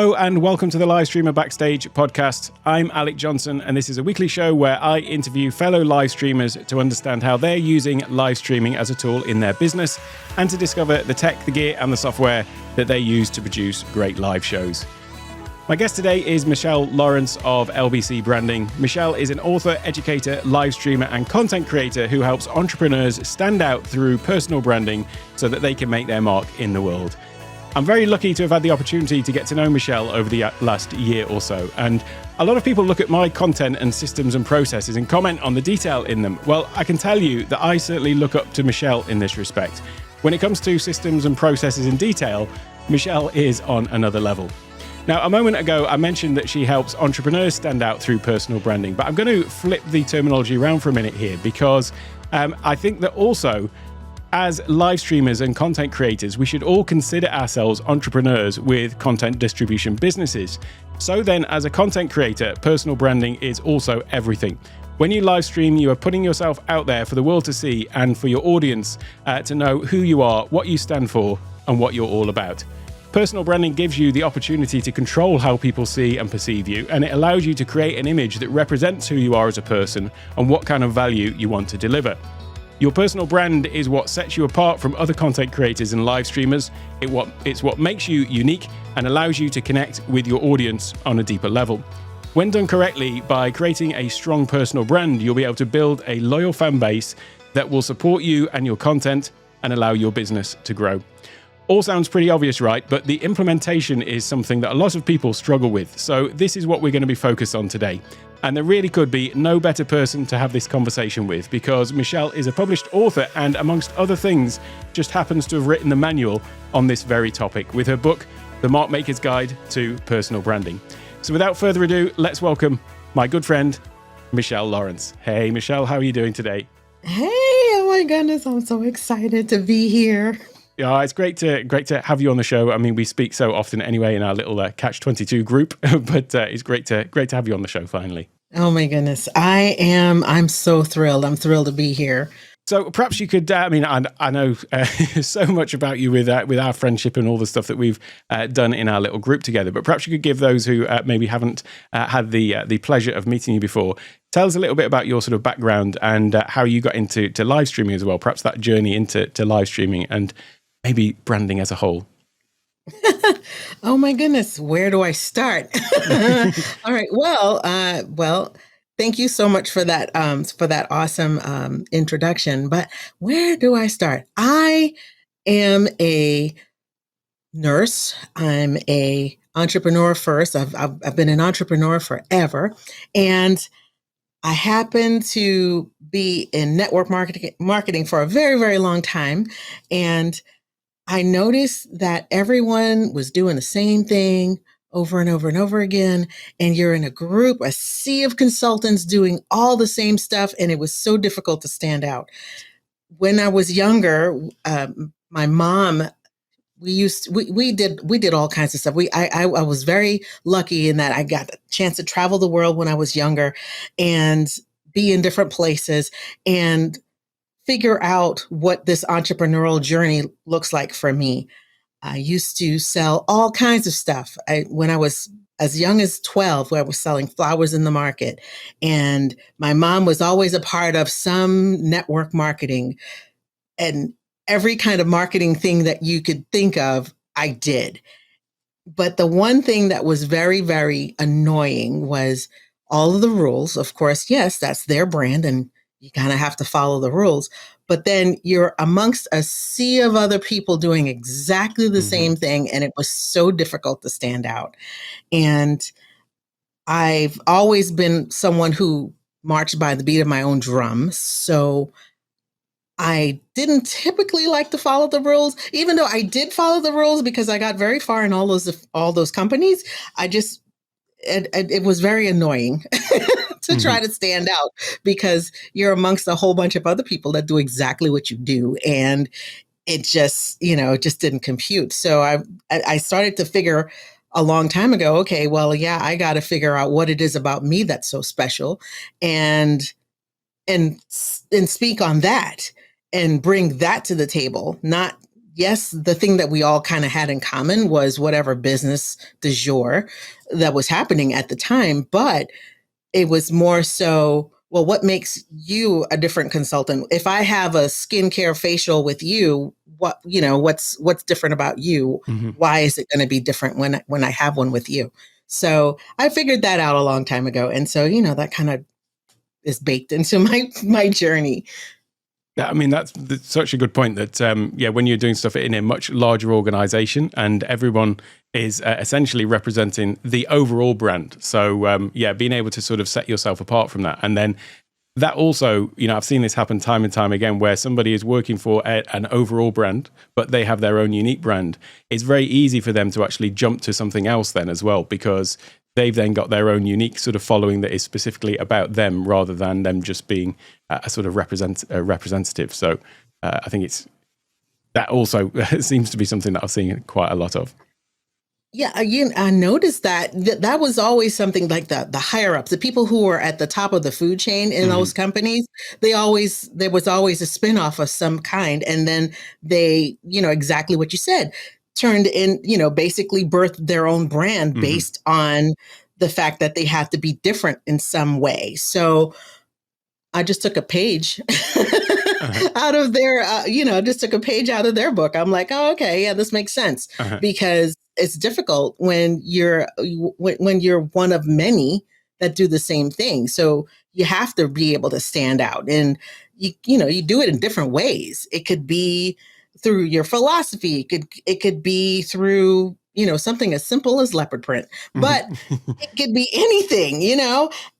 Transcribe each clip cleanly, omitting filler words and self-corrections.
Hello and welcome to the Live Streamer Backstage podcast. I'm Alec Johnson and this is a weekly show where I interview fellow live streamers to understand how they're using live streaming as a tool in their business and to discover the tech, the gear and the software that they use to produce great live shows. My guest today is Michelle Lawrence of LBC Branding. Michelle is an author, educator, live streamer and content creator who helps entrepreneurs stand out through personal branding so that they can make their mark in the world. I'm very lucky to have had the opportunity to get to know Michelle over the last year or so. And a lot of people look at my content and systems and processes and comment on the detail in them. Well, I can tell you that I certainly look up to Michelle in this respect. When it comes to systems and processes in detail, Michelle is on another level. Now, a moment ago, I mentioned that she helps entrepreneurs stand out through personal branding, but I'm going to flip the terminology around for a minute here because I think that also, as live streamers and content creators, we should all consider ourselves entrepreneurs with content distribution businesses. So then, as a content creator, personal branding is also everything. When you live stream, you are putting yourself out there for the world to see and for your audience to know who you are, what you stand for, and what you're all about. Personal branding gives you the opportunity to control how people see and perceive you, and it allows you to create an image that represents who you are as a person and what kind of value you want to deliver. Your personal brand is what sets you apart from other content creators and live streamers. It's what makes you unique and allows you to connect with your audience on a deeper level. When done correctly, by creating a strong personal brand, you'll be able to build a loyal fan base that will support you and your content and allow your business to grow. All sounds pretty obvious, right? But the implementation is something that a lot of people struggle with. So this is what we're going to be focused on today. And there really could be no better person to have this conversation with because Michelle is a published author and, amongst other things, just happens to have written the manual on this very topic with her book, The Mark Maker's Guide to Personal Branding. So without further ado, let's welcome my good friend, Michelle Lawrence. Hey, Michelle, how are you doing today? Hey, oh my goodness, I'm so excited to be here. Yeah, it's great to have you on the show. I mean, we speak so often anyway in our little Catch-22 group, but it's great to have you on the show finally. Oh my goodness, I'm so thrilled. I'm thrilled to be here. So perhaps you could, I know so much about you with our friendship and all the stuff that we've done in our little group together, but perhaps you could give those who maybe haven't had the pleasure of meeting you before, tell us a little bit about your sort of background and how you got into live streaming as well, perhaps that journey into live streaming and maybe branding as a whole. Oh my goodness, where do I start? All right. Well, thank you so much for that awesome introduction. But where do I start? I am a nurse. I'm a entrepreneur first. I've been an entrepreneur forever, and I happen to be in network marketing for a very, very long time, and I noticed that everyone was doing the same thing over and over and over again. And you're in a group, a sea of consultants doing all the same stuff. And it was so difficult to stand out. When I was younger, my mom, we did all kinds of stuff. I was very lucky in that I got the chance to travel the world when I was younger and be in different places and figure out what this entrepreneurial journey looks like for me. I used to sell all kinds of stuff. When I was as young as 12, where I was selling flowers in the market. And my mom was always a part of some network marketing, and every kind of marketing thing that you could think of, I did. But the one thing that was very, very annoying was all of the rules. Of course, yes, that's their brand and you kind of have to follow the rules, but then you're amongst a sea of other people doing exactly the same thing. And it was so difficult to stand out. And I've always been someone who marched by the beat of my own drum. So I didn't typically like to follow the rules, even though I did follow the rules because I got very far in all those companies. It was very annoying to try to stand out because you're amongst a whole bunch of other people that do exactly what you do. And it just didn't compute. So I started to figure a long time ago, okay, well, yeah, I got to figure out what it is about me that's so special and speak on that and bring that to the table, not yes, the thing that we all kind of had in common was whatever business du jour that was happening at the time. But it was more so, well, what makes you a different consultant? If I have a skincare facial with you, what's different about you? Hmm. Why is it going to be different when I have one with you? So I figured that out a long time ago. And so, that kind of is baked into my journey. Yeah, I mean, that's such a good point that, when you're doing stuff in a much larger organization and everyone is essentially representing the overall brand. So, being able to sort of set yourself apart from that. And then that also, I've seen this happen time and time again where somebody is working for an overall brand, but they have their own unique brand. It's very easy for them to actually jump to something else then as well, because they've then got their own unique sort of following that is specifically about them rather than them just being a sort of representative. So I think that also seems to be something that I've seen quite a lot of. Yeah, I noticed that was always something like the higher ups, the people who were at the top of the food chain in Hmm. those companies. There was always a spinoff of some kind, and then they, exactly what you said, turned in, basically birthed their own brand Hmm. based on the fact that they had to be different in some way. So I just took a page Uh-huh. out of their, just took a page out of their book. I'm like, oh, okay, yeah, this makes sense, Uh-huh. because it's difficult when you're one of many that do the same thing. So you have to be able to stand out, and you do it in different ways. It could be through your philosophy. It could be through something as simple as leopard print, but it could be anything,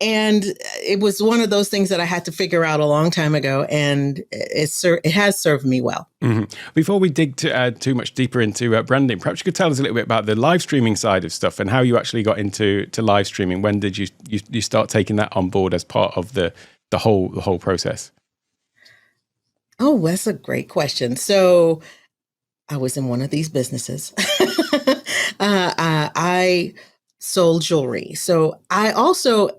and it was one of those things that I had to figure out a long time ago, and it has served me well. Hmm. Before we dig too much deeper into branding, perhaps you could tell us a little bit about the live streaming side of stuff and how you actually got into live streaming. When did you start taking that on board as part of the whole process? Oh, that's a great question. So I was in one of these businesses. I sold jewelry. So I also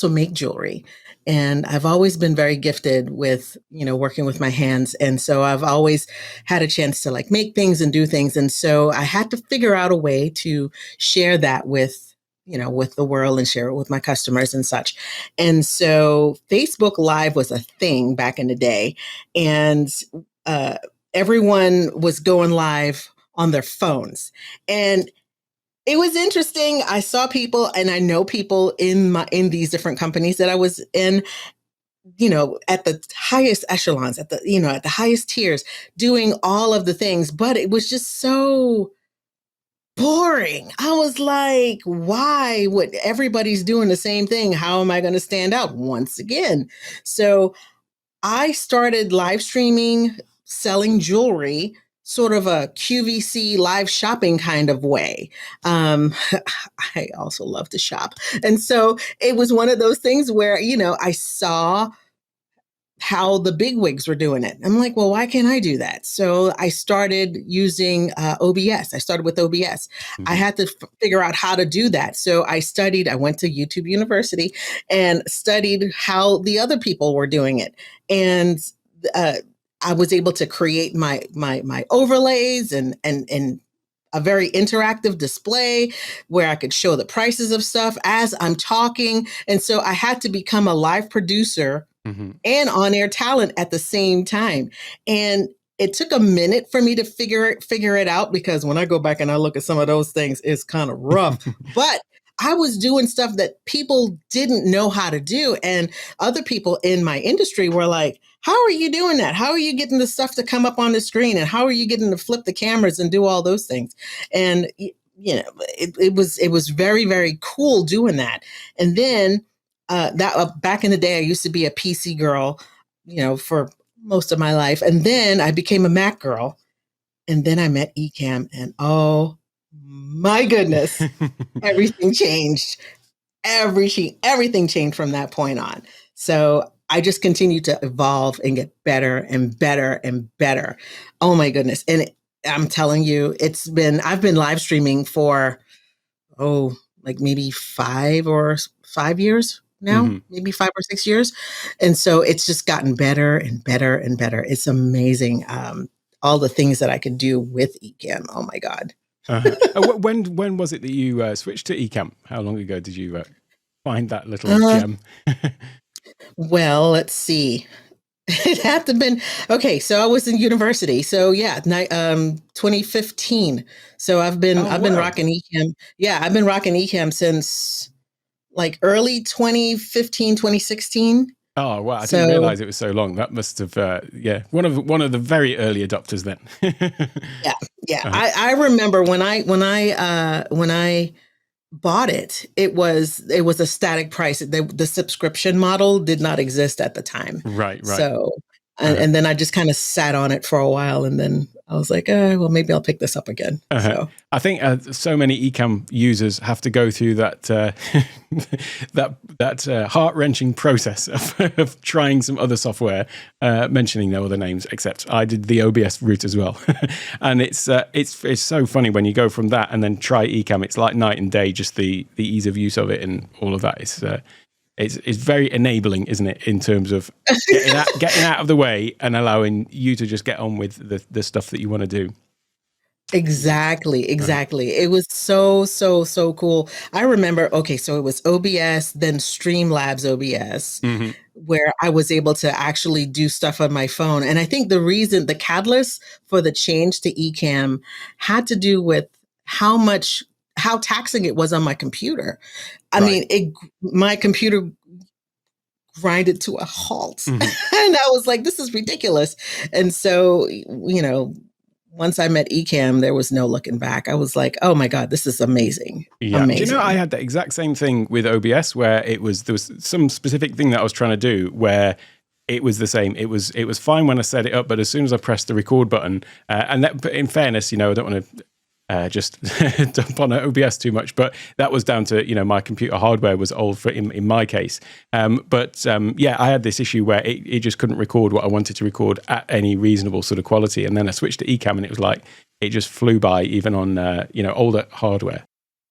make jewelry, and I've always been very gifted with working with my hands, and so I've always had a chance to like make things and do things, and so I had to figure out a way to share that with the world and share it with my customers and such. And so Facebook Live was a thing back in the day, and uh, everyone was going live on their phones. And it was interesting. I saw people, and I know people in these different companies that I was in, at the highest echelons, at the highest tiers, doing all of the things, but it was just so boring. I was like, why would everybody's doing the same thing? How am I going to stand out once again? So I started live streaming, selling jewelry, sort of a QVC live shopping kind of way. Um, I also love to shop. And so it was one of those things where, I saw how the bigwigs were doing it. I'm like, well, why can't I do that? So I started using OBS. I started with OBS. I Hmm. had to figure out how to do that. So I went to YouTube University and studied how the other people were doing it. And uh, I was able to create my overlays and a very interactive display where I could show the prices of stuff as I'm talking. And so I had to become a live producer Hmm. and on-air talent at the same time. And it took a minute for me to figure it out, because when I go back and I look at some of those things, it's kind of rough. But I was doing stuff that people didn't know how to do. And other people in my industry were like, how are you doing that? How are you getting the stuff to come up on the screen? And how are you getting to flip the cameras and do all those things? And it was very, very cool doing that. And then that back in the day, I used to be a PC girl, for most of my life, and then I became a Mac girl, and then I met Ecamm, and oh my goodness, everything changed. Everything changed from that point on. So I just continued to evolve and get better and better and better. Oh my goodness! And I'm telling you, I've been live streaming for like maybe 5 years now, Hmm. maybe 5 or 6 years. And so it's just gotten better and better and better. It's amazing. all the things that I could do with Ecamm. Oh my God. When was it that you switched to Ecamm? How long ago did you find that little Uh, gem? well, let's see. It had to have been okay. So I was in university. So yeah, 2015. So Oh, I've been wow. rocking Ecamm. Yeah, I've been rocking Ecamm since like early 2015, 2016. Oh, wow. I didn't So realize it was so long. That must have, one of the very early adopters then. yeah, yeah. Uh-huh. I remember when I bought it, it was a static price. The subscription model did not exist at the time. Right, right. So Uh-huh. and then I just kind of sat on it for a while, and then I was like, well, maybe I'll pick this up again. Uh-huh. So I think so many Ecamm users have to go through that that heart-wrenching process of trying some other software, mentioning no other names, except I did the OBS route as well. And it's so funny when you go from that and then try Ecamm. It's like night and day, just the ease of use of it and all of that. It's very enabling, isn't it, in terms of getting out of the way and allowing you to just get on with the stuff that you want to do. exactly, exactly. It was so cool. I remember, okay, so it was OBS, then Streamlabs OBS, Mm-hmm. where I was able to actually do stuff on my phone. And I think the catalyst for the change to Ecamm had to do with how taxing it was on my computer. I Right. mean, my computer grinded to a halt. Mm-hmm. And I was like, this is ridiculous. And so, once I met Ecamm, there was no looking back. I was like, oh my God, this is amazing. Yeah. Amazing. Do you know, I had the exact same thing with OBS where there was some specific thing that I was trying to do where it was the same. It was fine when I set it up, but as soon as I pressed the record button, but in fairness, I don't want to just dump on OBS too much, but that was down to, my computer hardware was old in my case. I had this issue where it just couldn't record what I wanted to record at any reasonable sort of quality. And then I switched to Ecamm and it was like, it just flew by even on, older hardware.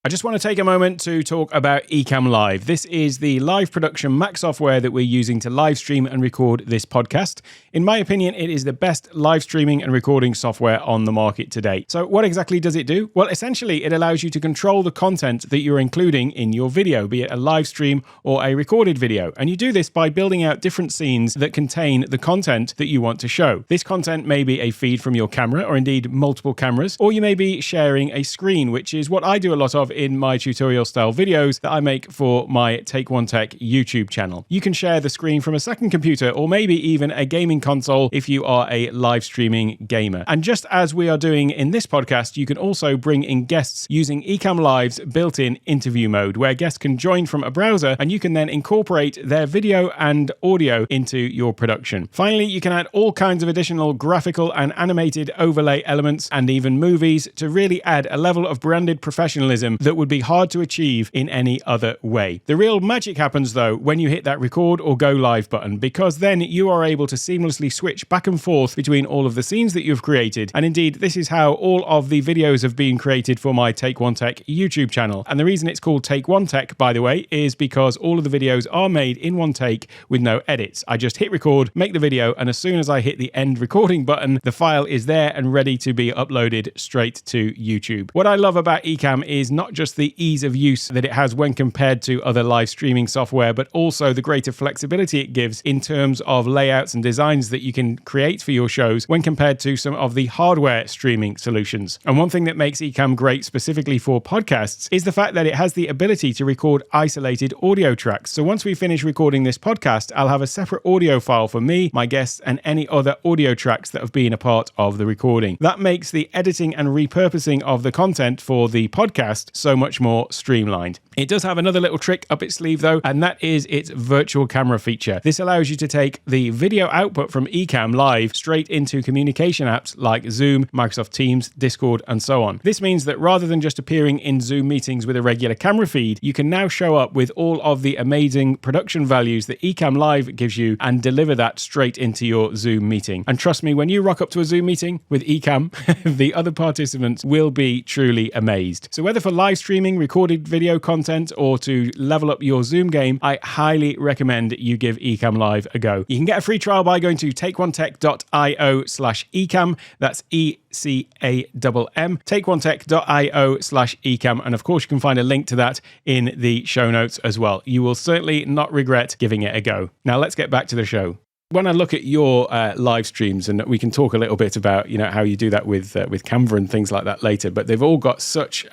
I just want to take a moment to talk about Ecamm Live. This is the live production Mac software that we're using to live stream and record this podcast. In my opinion, it is the best live streaming and recording software on the market today. So what exactly does it do? Well, essentially, it allows you to control the content that you're including in your video, be it a live stream or a recorded video. And you do this by building out different scenes that contain the content that you want to show. This content may be a feed from your camera or indeed multiple cameras, or you may be sharing a screen, which is what I do a lot of in my tutorial style videos that I make for my Take One Tech YouTube channel. You can share the screen from a second computer or maybe even a gaming console if you are a live streaming gamer. And just as we are doing in this podcast, you can also bring in guests using Ecamm Live's built-in interview mode, where guests can join from a browser and you can then incorporate their video and audio into your production. Finally, you can add all kinds of additional graphical and animated overlay elements and even movies to really add a level of branded professionalism that would be hard to achieve in any other way. The real magic happens though when you hit that record or go live button, because then you are able to seamlessly switch back and forth between all of the scenes that you've created. And indeed, this is how all of the videos have been created for my Take One Tech YouTube channel. And the reason it's called Take One Tech, by the way, is because all of the videos are made in one take with no edits. I just hit record, make the video, and as soon as I hit the end recording button, the file is there and ready to be uploaded straight to YouTube. What I love about Ecamm is not just the ease of use that it has when compared to other live streaming software, but also the greater flexibility it gives in terms of layouts and designs that you can create for your shows when compared to some of the hardware streaming solutions. And one thing that makes Ecamm great specifically for podcasts is the fact that it has the ability to record isolated audio tracks. So once we finish recording this podcast, I'll have a separate audio file for me, my guests, and any other audio tracks that have been a part of the recording. That makes the editing and repurposing of the content for the podcast so much more streamlined. It does have another little trick up its sleeve though, and that is its virtual camera feature. This allows you to take the video output from Ecamm Live straight into communication apps like Zoom, Microsoft Teams, Discord, and so on. This means that rather than just appearing in Zoom meetings with a regular camera feed, you can now show up with all of the amazing production values that Ecamm Live gives you and deliver that straight into your Zoom meeting. And trust me, when you rock up to a Zoom meeting with Ecamm, the other participants will be truly amazed. So whether for live live streaming, recorded video content, or to level up your Zoom game, I highly recommend you give Ecamm Live a go. You can get a free trial by going to takeonetech.io/ecamm. That's ECAMM, takeonetech.io/ecamm. And of course, you can find a link to that in the show notes as well. You will certainly not regret giving it a go. Now, let's get back to the show. When I look at your live streams, and we can talk a little bit about, how you do that with Canva and things like that later, but they've all got such,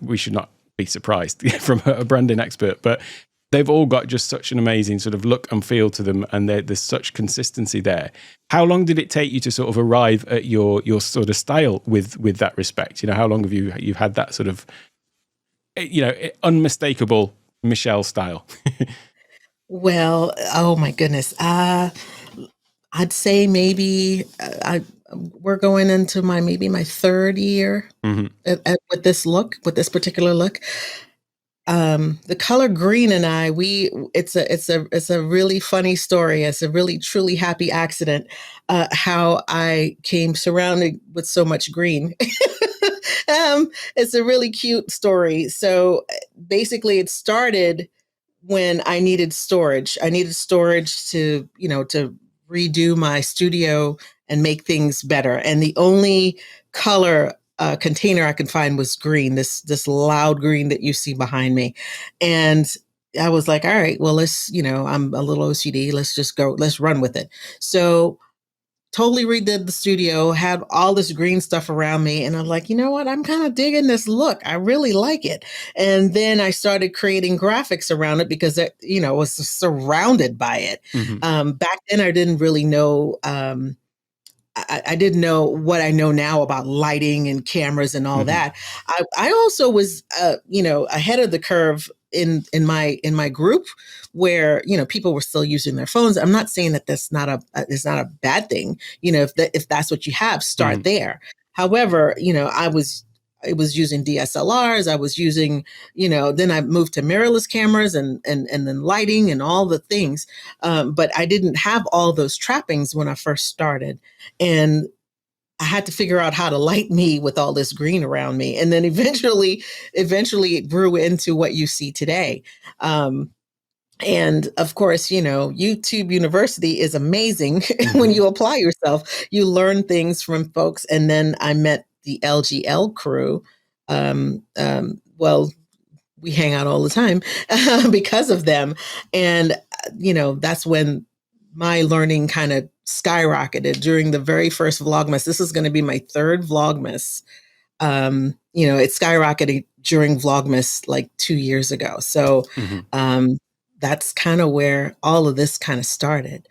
we should not be surprised from a branding expert, but they've all got just such an amazing sort of look and feel to them, and there's such consistency there. How long did it take you to sort of arrive at your sort of style with that respect? How long have you've had that sort of, unmistakable Michelle style? Well, oh my goodness. I'd say maybe we're going into my third year with this particular look. The color green and it's a really funny story. It's a really truly happy accident how I came surrounded with so much green. It's a really cute story. So basically, it started when I needed storage. I needed storage to redo my studio and make things better. And the only color container I could find was green, this loud green that you see behind me. And I was like, all right, well, I'm a little OCD. Let's run with it. So totally redid the studio, had all this green stuff around me. And I'm like, you know what? I'm kind of digging this look. I really like it. And then I started creating graphics around it because it, was surrounded by it. Back then, I didn't really know. I didn't know what I know now about lighting and cameras and all that. I also was, ahead of the curve in my group where, people were still using their phones. I'm not saying that it's not a bad thing. If that's what you have, start there. However, I was using DSLRs. I was using, then I moved to mirrorless cameras and then lighting and all the things. But I didn't have all those trappings when I first started. And I had to figure out how to light me with all this green around me. And then eventually it grew into what you see today. And of course, YouTube University is amazing. When you apply yourself, you learn things from folks. And then I met the LGL crew. Well, we hang out all the time because of them. And, that's when my learning kind of skyrocketed during the very first Vlogmas. This is going to be my third Vlogmas. It skyrocketed during Vlogmas like 2 years ago. So that's kind of where all of this kind of started.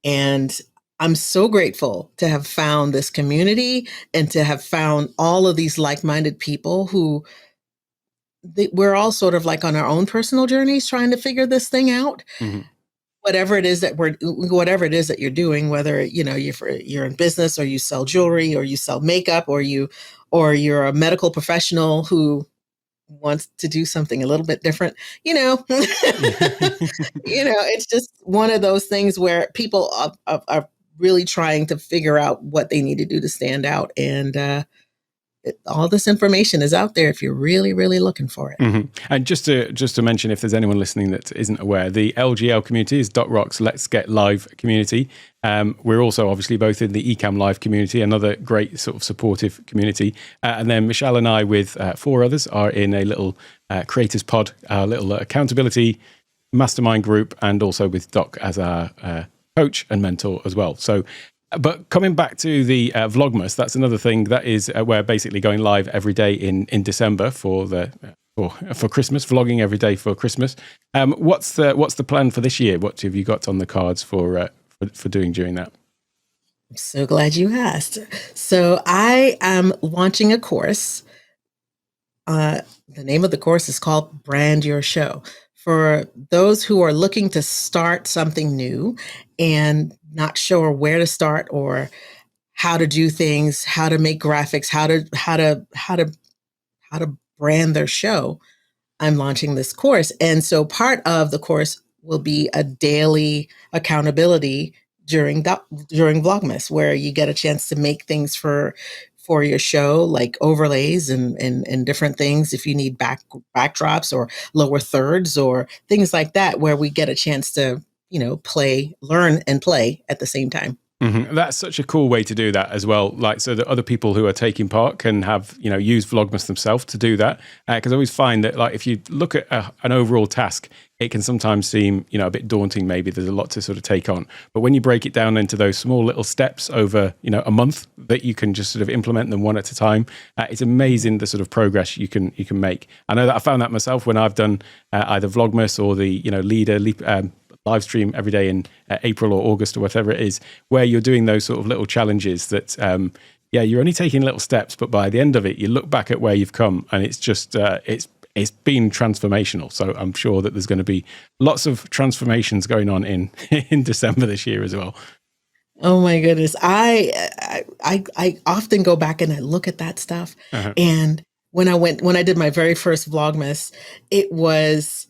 And I'm so grateful to have found this community and to have found all of these like-minded people who we're all sort of like on our own personal journeys trying to figure this thing out. Whatever it is that you're doing, whether you're in business or you sell jewelry or you sell makeup or you're a medical professional who wants to do something a little bit different, it's just one of those things where people are really trying to figure out what they need to do to stand out. And all this information is out there if you're really, really looking for it. And just to mention, if there's anyone listening that isn't aware, the LGL community is .rocks Let's Get Live community. We're also obviously both in the Ecamm Live community, another great sort of supportive community. And then Michelle and I with 4 others are in a little creators pod, our little accountability mastermind group, and also with Doc as our coach and mentor as well. So, but coming back to the Vlogmas, that's another thing that is we're basically going live every day in December for Christmas, vlogging every day for Christmas. What's the plan for this year? What have you got on the cards for doing during that? I'm so glad you asked. So I am launching a course. The name of the course is called Brand Your Show. For those who are looking to start something new and not sure where to start or how to do things, how to make graphics, how to brand their show, I'm launching this course. And so part of the course will be a daily accountability during Vlogmas, where you get a chance to make things for for your show, like overlays and different things. If you need backdrops or lower thirds or things like that, where we get a chance to, learn and play at the same time. That's such a cool way to do that as well. Like, so that other people who are taking part can have, use Vlogmas themselves to do that. Because I always find that, like, if you look at an overall task, it can sometimes seem, a bit daunting. Maybe there's a lot to sort of take on. But when you break it down into those small little steps over, a month that you can just sort of implement them one at a time, it's amazing the sort of progress you can make. I know that I found that myself when I've done either Vlogmas or the, Leader live stream every day in April or August or whatever it is, where you're doing those sort of little challenges that, you're only taking little steps, but by the end of it, you look back at where you've come, and it's just, it's been transformational. So I'm sure that there's going to be lots of transformations going on in December this year as well. Oh my goodness. I often go back and I look at that stuff. And when I did my very first Vlogmas, it was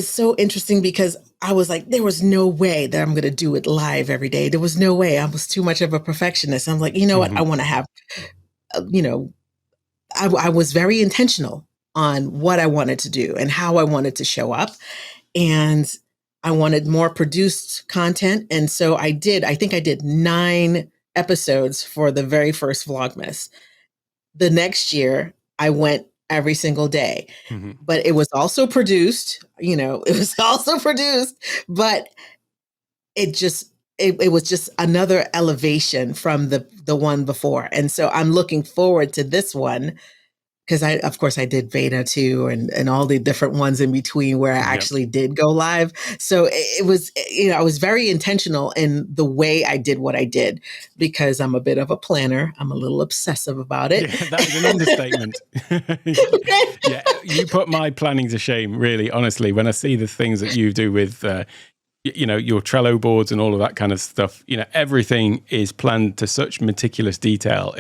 so interesting because I was like, there was no way that I'm going to do it live every day. There was no way. I was too much of a perfectionist. I'm like, you know what? I want to have, I was very intentional on what I wanted to do and how I wanted to show up. And I wanted more produced content. And so I think I did 9 episodes for the very first Vlogmas. The next year I went every single day, but it was also produced, but it was just another elevation from the one before. And so I'm looking forward to this one because of course I did beta too and all the different ones in between where I actually did go live. So it was, I was very intentional in the way I did what I did because I'm a bit of a planner. I'm a little obsessive about it. Yeah, that is an understatement. Yeah, you put my planning to shame, really, honestly, when I see the things that you do with, your Trello boards and all of that kind of stuff. Everything is planned to such meticulous detail.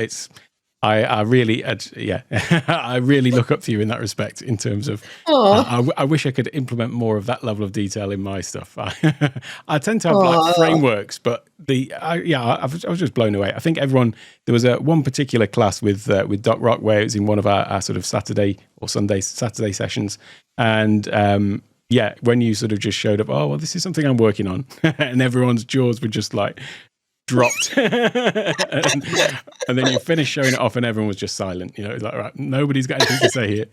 I really, I really look up to you in that respect. In terms of, I wish I could implement more of that level of detail in my stuff. I tend to have like frameworks, but I was just blown away. I think there was one particular class with Doc Rock where it was in one of our sort of Saturday sessions, and when you sort of just showed up, oh well, this is something I'm working on, and everyone's jaws were just like dropped and then you finish showing it off and everyone was just silent. It's like, right, nobody's got anything to say here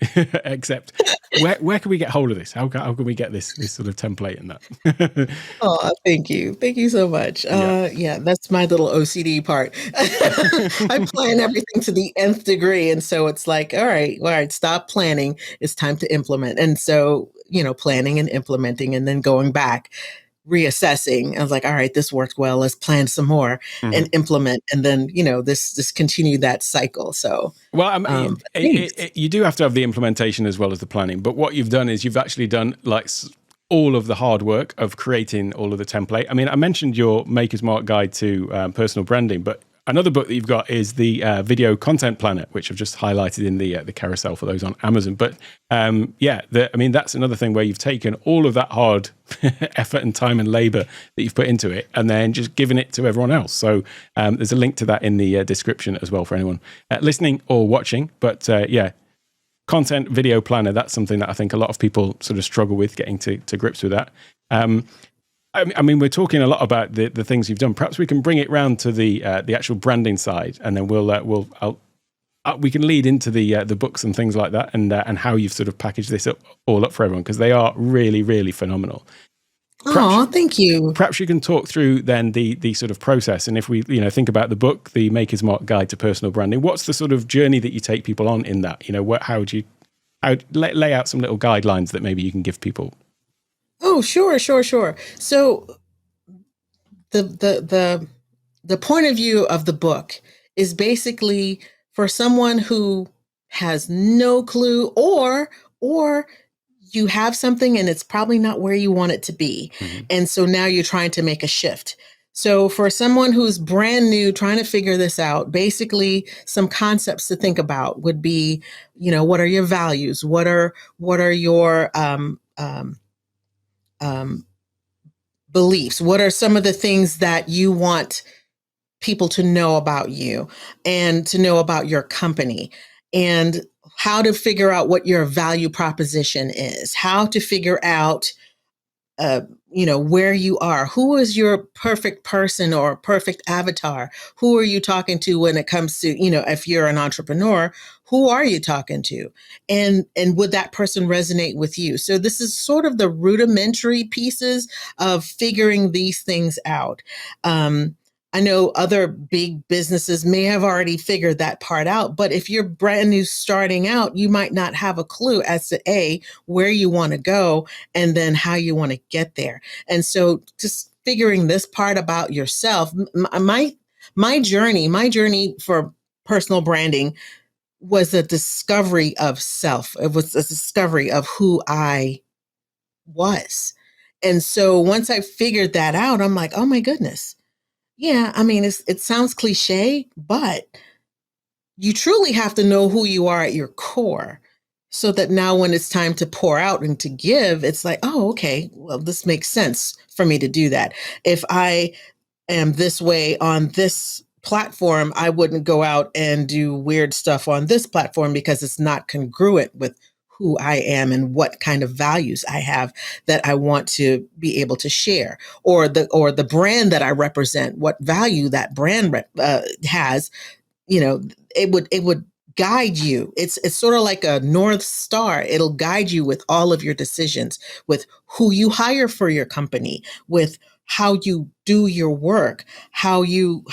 except where can we get hold of this? How can we get this sort of template and that? Oh, thank you so much. That's my little OCD part. I plan everything to the nth degree, and so it's like, all right, stop planning, it's time to implement. And so planning and implementing and then going back, reassessing. I was like, all right, this worked well. Let's plan some more and implement. And then, this continue that cycle. So, well, I mean, you do have to have the implementation as well as the planning. But what you've done is you've actually done like all of the hard work of creating all of the template. I mean, I mentioned your Maker's Mark guide to personal branding, but another book that you've got is the video content planner, which I've just highlighted in the carousel for those on Amazon. But that's another thing where you've taken all of that hard effort and time and labor that you've put into it and then just given it to everyone else. So there's a link to that in the description as well for anyone listening or watching. But content video planner, that's something that I think a lot of people sort of struggle with getting to grips with that. I mean, we're talking a lot about the things you've done. Perhaps we can bring it round to the actual branding side, and then we can lead into the books and things like that, and how you've sort of packaged this all up for everyone, because they are really, really phenomenal. Oh, thank you. Perhaps you can talk through then the sort of process, and if we think about the book, the Maker's Mark Guide to Personal Branding, what's the sort of journey that you take people on in that? How would you lay out some little guidelines that maybe you can give people? Oh, sure. So the point of view of the book is basically for someone who has no clue or you have something and it's probably not where you want it to be. And so now you're trying to make a shift. So for someone who's brand new, trying to figure this out, basically some concepts to think about would be, what are your values? What are your beliefs? What are some of the things that you want people to know about you and to know about your company, and how to figure out what your value proposition is, how to figure out uh, where you are. Who is your perfect person or perfect avatar? Who are you talking to when it comes to, if you're an entrepreneur, who are you talking to? And would that person resonate with you? So this is sort of the rudimentary pieces of figuring these things out. I know other big businesses may have already figured that part out, but if you're brand new starting out, you might not have a clue as to where you want to go, and then how you want to get there. And so just figuring this part about yourself, my journey for personal branding was a discovery of self. It was a discovery of who I was. And so once I figured that out, I'm like, oh my goodness. Yeah, I mean, it sounds cliche, but you truly have to know who you are at your core, so that now when it's time to pour out and to give, it's like, oh, okay, well, this makes sense for me to do that. If I am this way on this platform, I wouldn't go out and do weird stuff on this platform because it's not congruent with who I am and what kind of values I have that I want to be able to share, or the brand that I represent, what value that brand has. It would guide you. It's sort of like a North Star. It'll guide you with all of your decisions, with who you hire for your company, with how you do your work, how you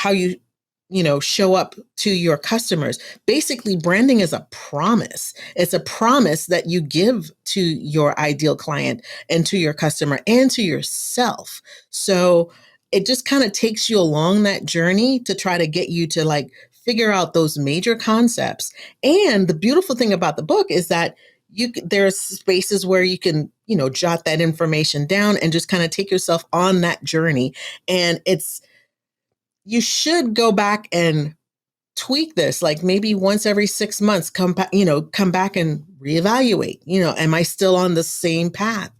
show up to your customers. Basically, branding is a promise. It's a promise that you give to your ideal client and to your customer and to yourself. So it just kind of takes you along that journey to try to get you to like figure out those major concepts. And the beautiful thing about the book is that there's spaces where you can, jot that information down and just kind of take yourself on that journey. And you should go back and tweak this, like maybe once every 6 months, come back and reevaluate. Am I still on the same path?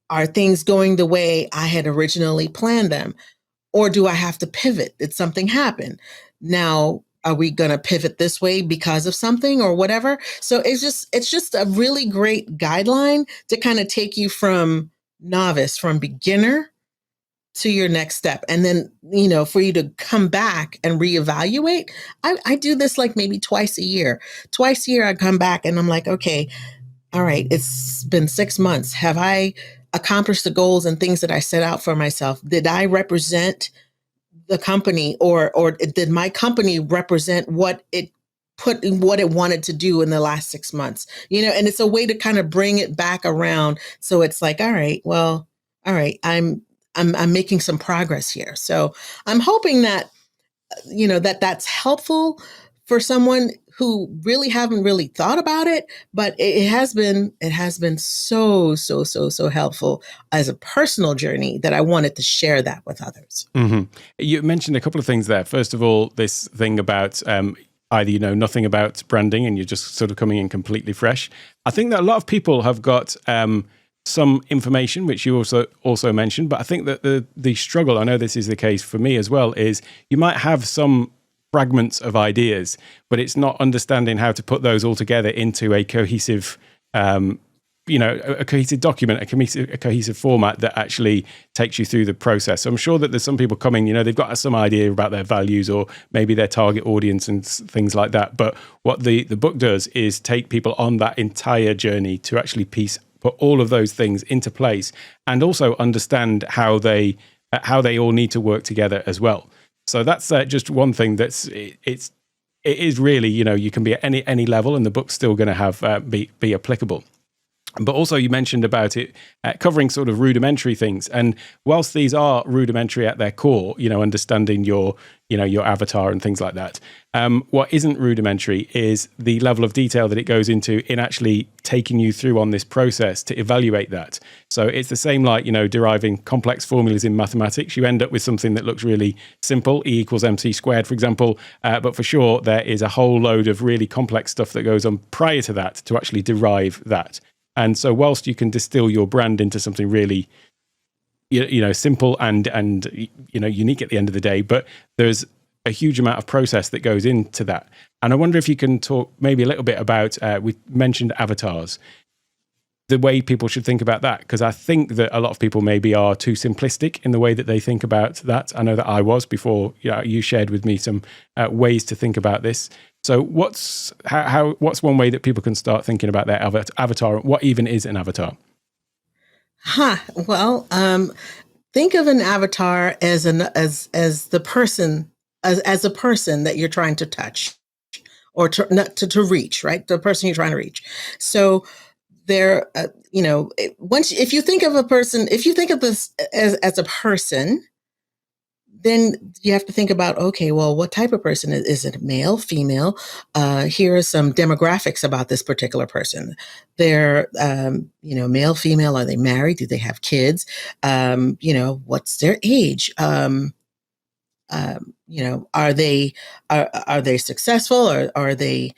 Are things going the way I had originally planned them? Or do I have to pivot? Did something happen? Now, are we going to pivot this way because of something or whatever? So it's just a really great guideline to kind of take you from novice, from beginner to your next step. And then, for you to come back and reevaluate. I do this like maybe twice a year. Twice a year, I come back and I'm like, okay, all right, it's been 6 months. Have I accomplished the goals and things that I set out for myself? Did I represent the company, or did my company represent what it wanted to do in the last 6 months? And it's a way to kind of bring it back around. So it's like, all right, well, all right, I'm making some progress here. So I'm hoping that, that's helpful for someone who really haven't really thought about it, but it has been so helpful as a personal journey that I wanted to share that with others. Mm-hmm. You mentioned a couple of things there. First of all, this thing about either you know nothing about branding and you're just sort of coming in completely fresh. I think that a lot of people have got some information, which you also mentioned, but I think that the struggle, I know this is the case for me as well, is you might have some fragments of ideas, but it's not understanding how to put those all together into a cohesive a cohesive document, a cohesive format that actually takes you through the process. So I'm sure that there's some people coming, they've got some idea about their values or maybe their target audience and things like that. But what the book does is take people on that entire journey to actually put all of those things into place and also understand how they all need to work together as well. So that's just one thing it is really, you can be at any level and the book's still going to have be applicable. But also you mentioned about it covering sort of rudimentary things. And whilst these are rudimentary at their core, understanding your avatar and things like that, what isn't rudimentary is the level of detail that it goes into in actually taking you through on this process to evaluate that. So it's the same like, deriving complex formulas in mathematics. You end up with something that looks really simple, E equals MC squared, for example. But for sure, there is a whole load of really complex stuff that goes on prior to that to actually derive that. And so whilst you can distill your brand into something really, simple and unique at the end of the day, but there's a huge amount of process that goes into that. And I wonder if you can talk maybe a little bit about, we mentioned avatars, the way people should think about that, because I think that a lot of people maybe are too simplistic in the way that they think about that. I know that I was before you shared with me some ways to think about this. So what's one way that people can start thinking about their avatar? What even is an avatar? Well, think of an avatar as the person, as a person that you're trying to touch or to reach, right? The person you're trying to reach. So there, if you think of a person, if you think of this as a person, then you have to think about, okay, well, what type of person is it? Male, female? Here are some demographics about this particular person. They're, male, female. Are they married? Do they have kids? What's their age? Are they successful, or are they,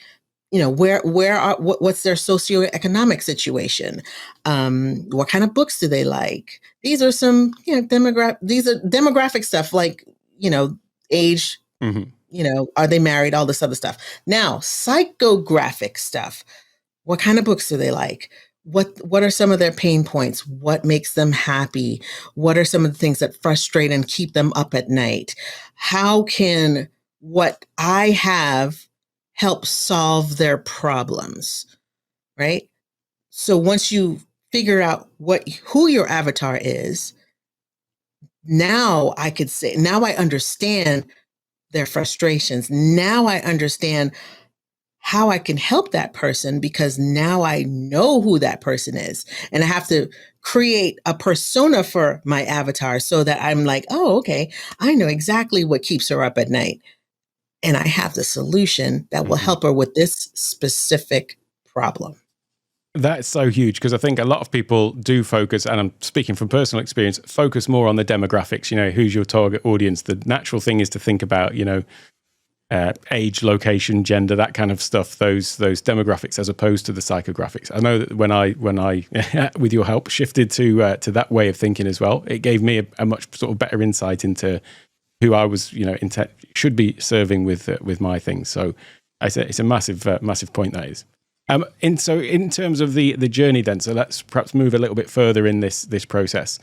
what's their socioeconomic situation? What kind of books do they like? These are some, these are demographic stuff, like, age, are they married? All this other stuff. Now, psychographic stuff. What kind of books do they like? What are some of their pain points? What makes them happy? What are some of the things that frustrate and keep them up at night? How can what I have help solve their problems, right? So once you figure out who your avatar is, now I understand their frustrations. Now I understand how I can help that person, because now I know who that person is. And I have to create a persona for my avatar so that I'm like, oh, okay, I know exactly what keeps her up at night. And I have the solution that will help her with this specific problem. That's so huge, because I think a lot of people do focus, and I'm speaking from personal experience, focus more on the demographics, who's your target audience. The natural thing is to think about, age, location, gender, that kind of stuff, those demographics, as opposed to the psychographics. I know that when I with your help, shifted to that way of thinking as well, it gave me a much sort of better insight into who I was, should be serving with my things. So it's a massive point, that is. And so in terms of the journey then, so let's perhaps move a little bit further in this process.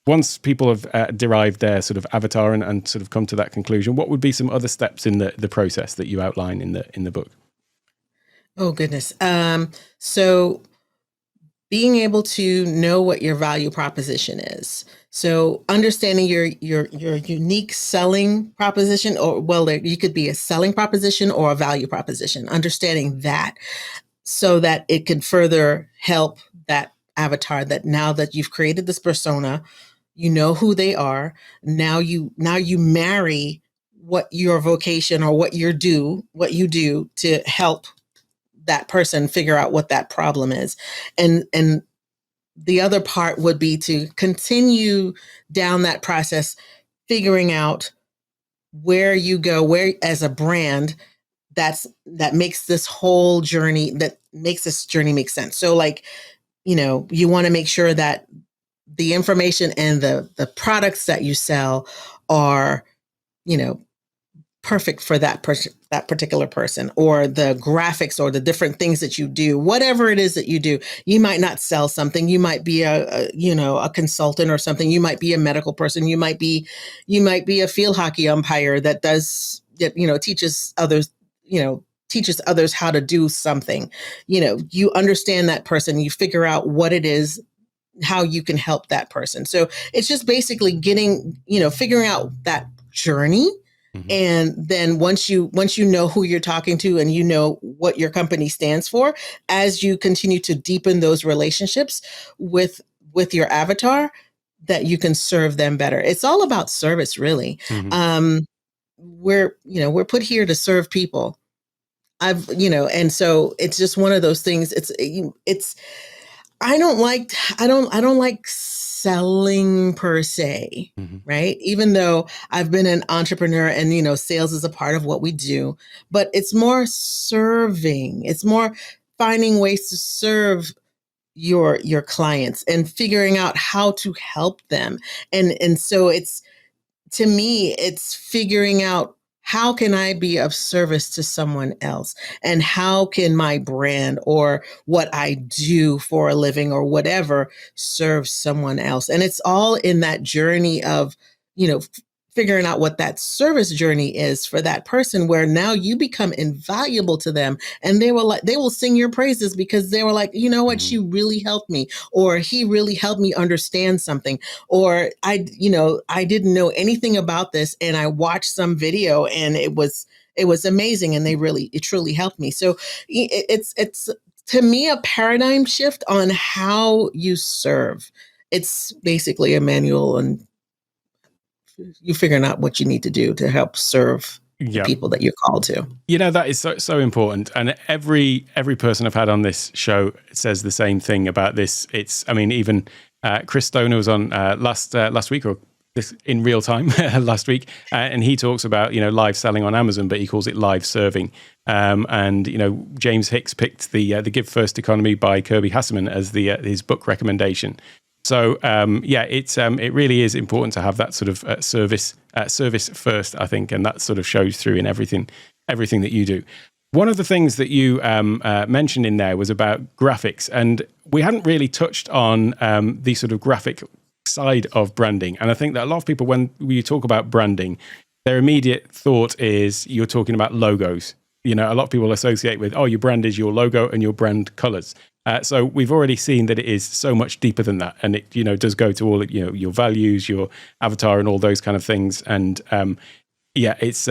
Once people have derived their sort of avatar and sort of come to that conclusion, what would be some other steps in the process that you outline in the book? Oh, goodness. So being able to know what your value proposition is. So understanding your unique selling proposition, or, well, you could be a selling proposition or a value proposition, understanding that, so that it can further help that avatar, that now that you've created this persona, you know who they are. Now you marry what your vocation or what you do to help that person figure out what that problem is. And the other part would be to continue down that process, figuring out where you go, where as a brand that makes this whole journey, that makes this journey make sense. So like, you want to make sure that the information and the products that you sell are, perfect for that particular person, or the graphics or the different things that you do, whatever it is that you do. You might not sell something. You might be a consultant or something. You might be a medical person. You might be a field hockey umpire that teaches others how to do something. You understand that person, you figure out what it is, how you can help that person. So it's just basically figuring out that journey. And then once you know who you're talking to, and you know what your company stands for, as you continue to deepen those relationships with your avatar, that you can serve them better. It's all about service, really. We're put here to serve people. And so it's just one of those things. I don't like selling per se, right? Even though I've been an entrepreneur and, sales is a part of what we do, but it's more serving. It's more finding ways to serve your clients and figuring out how to help them. And so it's to me, it's figuring out how can I be of service to someone else? And how can my brand or what I do for a living or whatever serve someone else? And it's all in that journey of, figuring out what that service journey is for that person, where now you become invaluable to them, and they will sing your praises because they were like, you know what, Mhm. she really helped me, or he really helped me understand something, or I didn't know anything about this and I watched some video and it was amazing, and it truly helped me. So it's to me a paradigm shift on how you serve. It's basically a manual, and you figuring out what you need to do to help serve the Yeah. people that you're called to. That is so important, and every person I've had on this show says the same thing about this. Even Chris Stoner was on last week, or this in real time last week, and he talks about live selling on Amazon, but he calls it live serving. And James Hicks picked the Give First Economy by Kirby Hasseman as his book recommendation. So it really is important to have that sort of service first, I think, and that sort of shows through in everything that you do. One of the things that you mentioned in there was about graphics, and we hadn't really touched on the sort of graphic side of branding. And I think that a lot of people, when we talk about branding, their immediate thought is you're talking about logos. A lot of people associate with, your brand is your logo and your brand colors. So we've already seen that it is so much deeper than that, and it does go to all your values, your avatar, and all those kind of things. And it's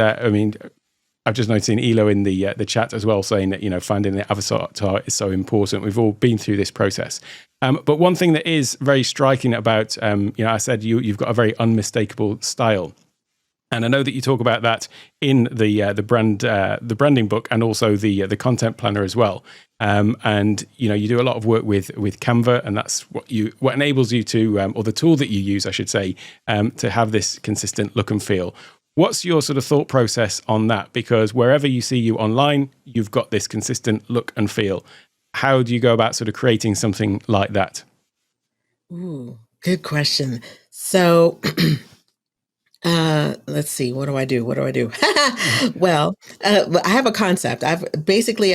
I've just noticed Elo in the chat as well saying that finding the avatar is so important. We've all been through this process, but one thing that is very striking about I said you've got a very unmistakable style. And I know that you talk about that in the branding book, and also the content planner as well. And you do a lot of work with Canva, and that's what enables you to, or the tool that you use, I should say, to have this consistent look and feel. What's your sort of thought process on that? Because wherever you see you online, you've got this consistent look and feel. How do you go about sort of creating something like that? Ooh, good question. So let's see. What do I do? Well, I have a concept. I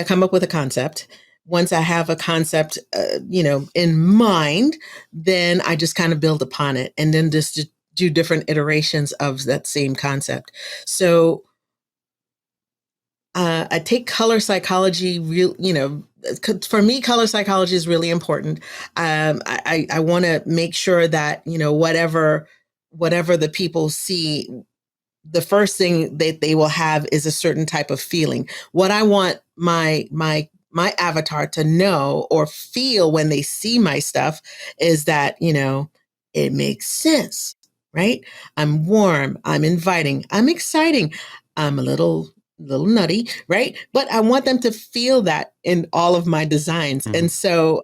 come up with a concept. Once I have a concept, in mind, then I just kind of build upon it, and then just do different iterations of that same concept. So I take color psychology for me, color psychology is really important. I want to make sure that, whatever the people see, the first thing that they will have is a certain type of feeling. What I want my avatar to know or feel when they see my stuff is that, it makes sense, right? I'm warm, I'm inviting, I'm exciting, I'm a little nutty, right? But I want them to feel that in all of my designs. Mhm. And so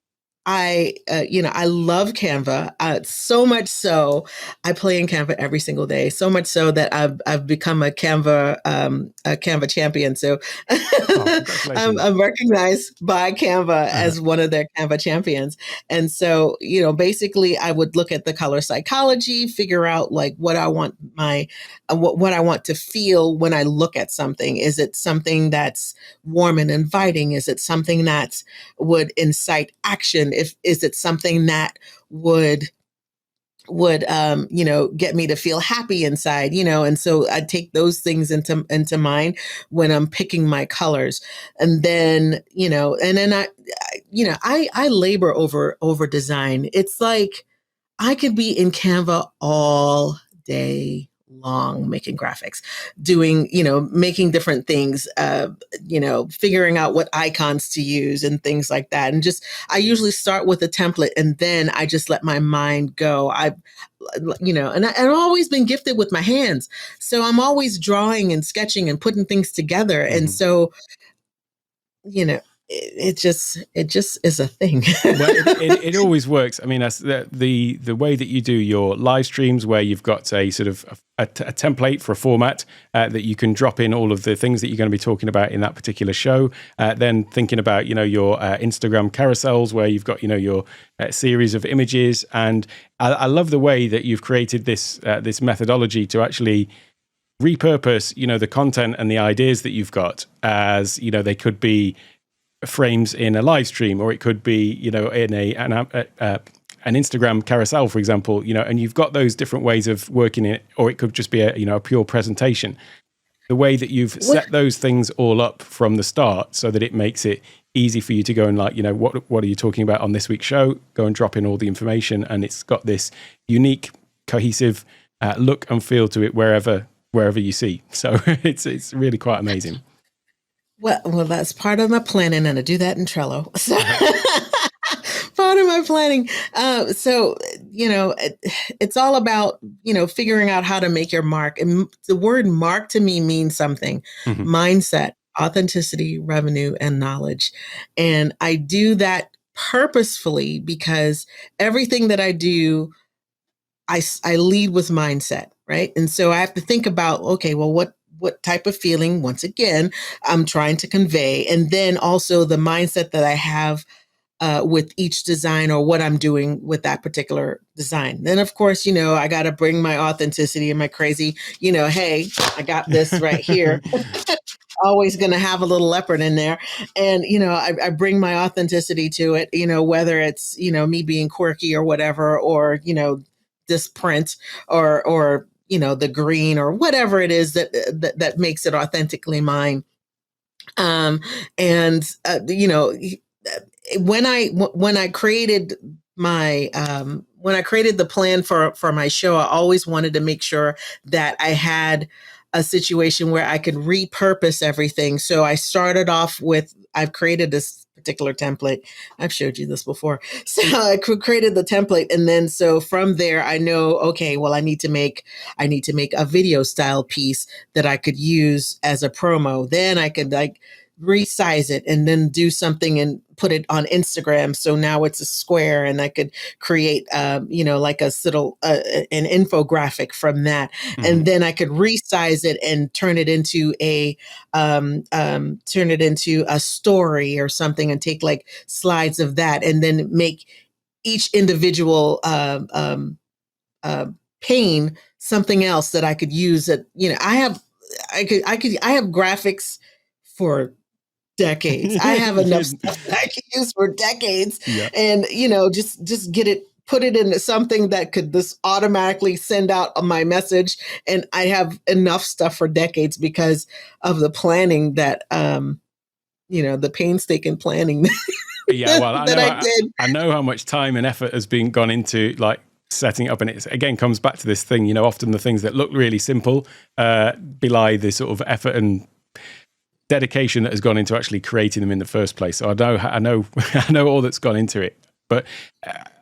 I love Canva, so much so I play in Canva every single day. So much so that I've become a Canva champion. So Oh, congratulations. I'm recognized by Canva Uh-huh. as one of their Canva champions. And so basically, I would look at the color psychology, figure out like what I want what I want to feel when I look at something. Is it something that's warm and inviting? Is it something that would incite action? Is it something that would get me to feel happy inside, and so I take those things into mind when I'm picking my colors. And then I labor over design. It's like I could be in Canva all day long making graphics, doing, making different things, figuring out what icons to use and things like that. And just, I usually start with a template and then I just let my mind go. I've always been gifted with my hands. So I'm always drawing and sketching and putting things together. And Mhm. so, you know, it just is a thing. Well, it always works. I mean, that's the way that you do your live streams, where you've got a sort of a template for a format that you can drop in all of the things that you're going to be talking about in that particular show. Then thinking about your Instagram carousels, where you've got your series of images, and I love the way that you've created this methodology to actually repurpose the content and the ideas that you've got, as they could be frames in a live stream, or it could be in an Instagram carousel, for example, and you've got those different ways of working it, or it could just be a pure presentation. The way that you've set those things all up from the start, so that it makes it easy for you to go and what are you talking about on this week's show, go and drop in all the information, and it's got this unique, cohesive look and feel to it wherever you see. So it's really quite amazing. Well, that's part of my planning, and I do that in Trello. So part of my planning. So, it's all about, figuring out how to make your mark. And the word mark to me means something: mindset, authenticity, revenue, and knowledge. And I do that purposefully because everything that I do, I lead with mindset, right? And so I have to think about, okay, well, what type of feeling, once again, I'm trying to convey. And then also the mindset that I have with each design, or what I'm doing with that particular design. Then, of course, I got to bring my authenticity and my crazy, hey, I got this right here. Always going to have a little leopard in there. And, I bring my authenticity to it, whether it's, me being quirky or whatever, or, this print or the green, or whatever it is that makes it authentically mine. When I created the plan for my show, I always wanted to make sure that I had a situation where I could repurpose everything. So I started off with, I've created this particular template. I've showed you this before. So I created the template. And then, so from there, I know, okay, well, I need to make a video style piece that I could use as a promo. Then I could resize it and then do something and put it on Instagram. So now it's a square, and I could create, like a little, an infographic from that. And then I could resize it and turn it into a story or something, and take like slides of that, and then make each individual, pane something else that I could use. That, I have graphics for decades. I have enough stuff that I can use for decades. Yeah. And, just put it into something that could just automatically send out my message. And I have enough stuff for decades because of the planning that, the painstaking planning yeah, well, I did. I know how much time and effort has been gone into setting it up, and it again comes back to this thing, often the things that look really simple belie the sort of effort and dedication that has gone into actually creating them in the first place. So I know all that's gone into it. But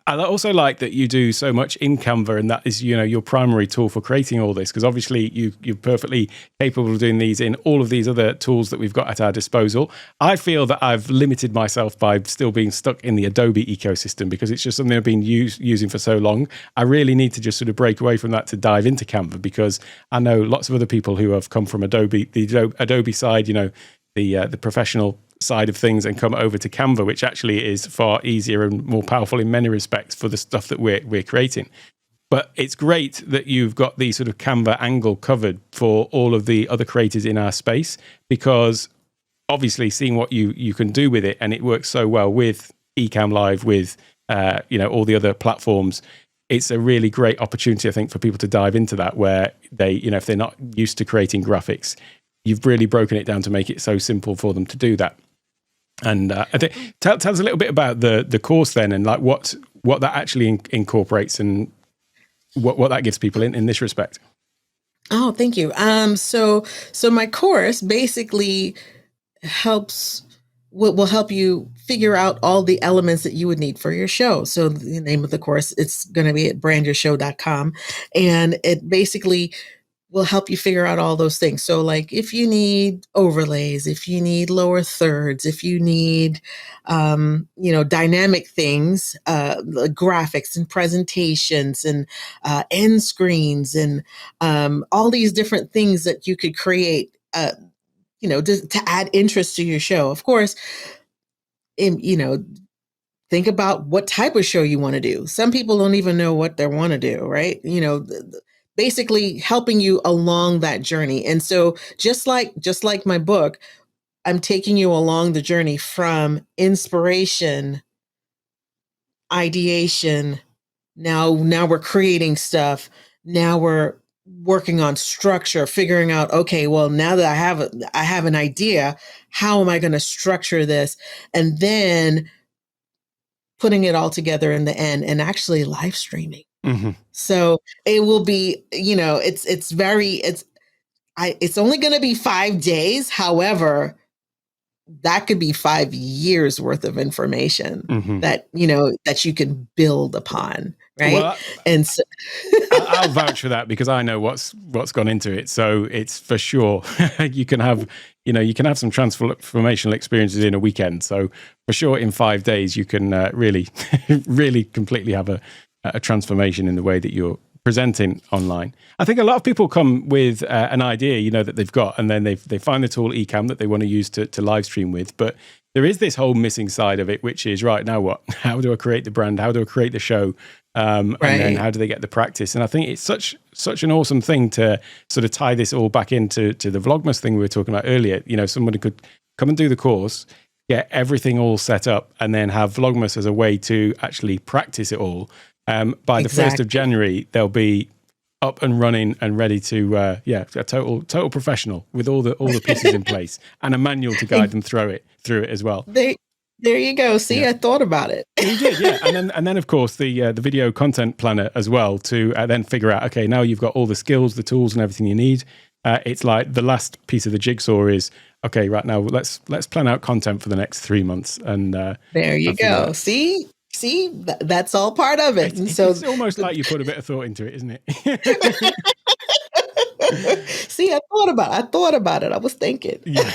I also like that you do so much in Canva, and that is your primary tool for creating all this, because obviously you're perfectly capable of doing these in all of these other tools that we've got at our disposal. I feel that I've limited myself by still being stuck in the Adobe ecosystem, because it's just something I've been using for so long. I really need to just sort of break away from that to dive into Canva, because I know lots of other people who have come from the Adobe side, the professional side of things, and come over to Canva, which actually is far easier and more powerful in many respects for the stuff that we're creating. But it's great that you've got the sort of Canva angle covered for all of the other creators in our space, because obviously seeing what you can do with it, and it works so well with Ecamm Live, with all the other platforms. It's a really great opportunity, I think, for people to dive into that, where they, if they're not used to creating graphics, you've really broken it down to make it so simple for them to do that. And I think, tell us a little bit about the course then, and what that actually incorporates, and what that gives people in this respect. Oh, thank you. So my course basically will help you figure out all the elements that you would need for your show. So the name of the course, it's going to be at brandyourshow.com. And it basically will help you figure out all those things. So like if you need overlays, if you need lower thirds, if you need, dynamic things, graphics and presentations and end screens and all these different things that you could create, to add interest to your show. Of course, think about what type of show you want to do. Some people don't even know what they want to do, right? Basically helping you along that journey. And so just like my book, I'm taking you along the journey from inspiration, ideation. Now we're creating stuff. Now we're working on structure, figuring out, okay, well, now that I have an idea, how am I going to structure this? And then putting it all together in the end and actually live streaming. Mm-hmm. So it will be, it's only going to be 5 days. However, that could be 5 years worth of information that you can build upon. Right. Well, and so I'll vouch for that because I know what's gone into it. So it's for sure you can have some transformational experiences in a weekend. So for sure in 5 days, you can really, really completely have a transformation in the way that you're presenting online. I think a lot of people come with an idea, that they've got, and then they find the tool Ecamm that they want to use to live stream with. But there is this whole missing side of it, which is, right, now what? How do I create the brand? How do I create the show? And then how do they get the practice? And I think it's such an awesome thing to sort of tie this all back into the Vlogmas thing we were talking about earlier. Somebody could come and do the course, get everything all set up, and then have Vlogmas as a way to actually practice it all. By the 1st of January, they'll be up and running and ready to, a total professional with all the pieces in place and a manual to guide them through it as well. There you go. See, I thought about it. You did, yeah. And then of course the video content planner as well to then figure out, okay, now you've got all the skills, the tools, and everything you need. It's like the last piece of the jigsaw is, okay, right now let's plan out content for the next 3 months. And there you go. See, that's all part of it. It's almost like you put a bit of thought into it, isn't it? See, I thought about it. I was thinking. Yeah,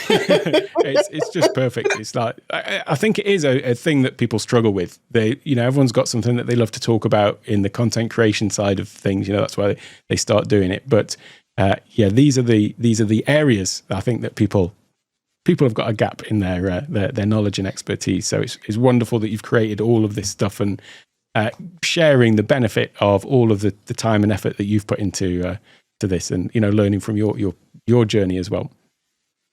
it's just perfect. It's like, I think it is a thing that people struggle with. Everyone's got something that they love to talk about in the content creation side of things. That's why they start doing it. But these are the areas I think that people have got a gap in their knowledge and expertise. So it's wonderful that you've created all of this stuff and sharing the benefit of all of the time and effort that you've put into to this, and learning from your journey as well.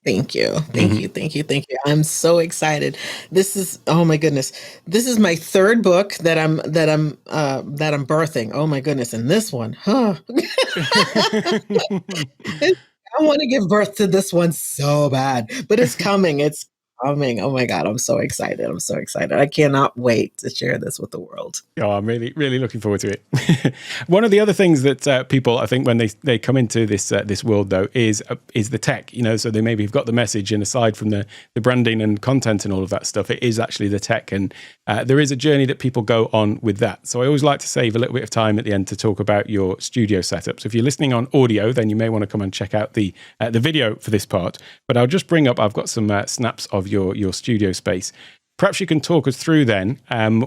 Thank you. Thank you. I'm so excited. This is, oh my goodness. This is my 3rd book that I'm birthing. Oh my goodness. And this one, I want to give birth to this one so bad, but it's coming. It's coming. Oh my God. I'm so excited. I cannot wait to share this with the world. Oh, I'm really, really looking forward to it. One of the other things that people, I think, when they come into this world, though, is the tech. So they maybe have got the message, and aside from the branding and content and all of that stuff, it is actually the tech. And there is a journey that people go on with that. So I always like to save a little bit of time at the end to talk about your studio setup. So if you're listening on audio, then you may want to come and check out the video for this part. But I'll just bring up, I've got some snaps of your studio space. Perhaps you can talk us through then